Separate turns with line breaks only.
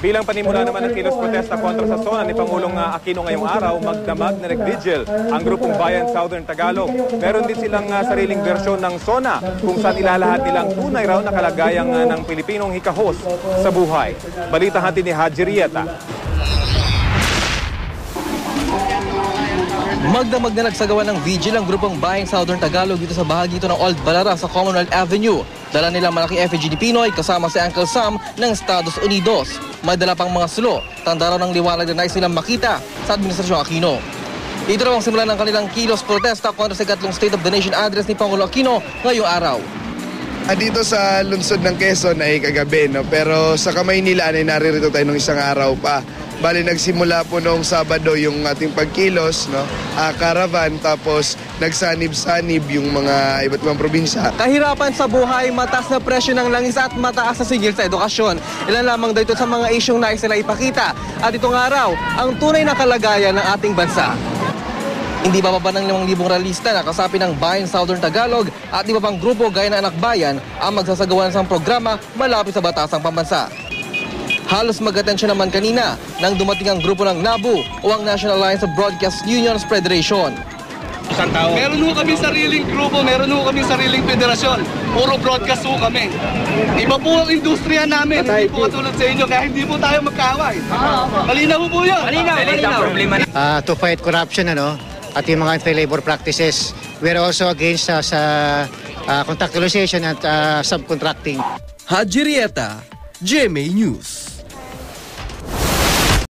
Bilang panimula naman ng kilos protesta kontra sa SONA ni Pangulong Aquino ngayong araw, magdamag na nag-vigil ang grupong Bayan Southern Tagalog. Meron din silang sariling bersyon ng SONA kung saan ilalahad nilang tunay raw na kalagayang ng Pilipinong hikahos sa buhay. Balita hatid ni Haji Rieta.
Magdamag na nagsagawa ng vigil ang grupong Bayan Southern Tagalog dito sa bahagi ito ng Old Balara sa Commonwealth Avenue. Dala nilang malaking effigy ni Pinoy kasama si Uncle Sam ng Estados Unidos. May dala pang mga sulo, tanda raw ng liwanag na nais nilang makita sa Administrasyong Aquino. Ito raw ang simula ng kanilang kilos protesta kontra sa ikatlong State of the Nation address ni Pangulong Aquino ngayong araw.
Dito sa lungsod ng Quezon ay kagabi, no? Pero sa Kamaynilaan ay naririto tayo ng isang araw pa. Bali, nagsimula po noong Sabado yung ating pagkilos, no? Caravan, tapos nagsanib-sanib yung mga iba't ibang probinsya.
Kahirapan sa buhay, mataas na presyo ng langis at mataas na sigil sa edukasyon. Ilan lamang dito sa mga isyong nais nila ipakita. At itong araw, ang tunay na kalagayan ng ating bansa. Hindi bababa ng 5,000 realista na kasapi ng Bayan Southern Tagalog at iba pang grupo gaya ng Anak Bayan ang magsasagawa ng isang programa malapit sa batasang pambansa. Halos mag-atensya naman kanina nang dumating ang grupo ng NABU o ang National Alliance of Broadcast Unions Federation.
Meron ho kami sariling grupo, meron ho kami sariling federasyon. Puro broadcast ho kami. Iba po ang industriya namin, hindi po katulad sa inyo, kaya hindi po tayo magkaaway. Malinaw po yun.
Malinaw.
To fight corruption, at yung mga anti-labor practices. We're also against sa contractualization at subcontracting.
Haji Rieta, GMA News.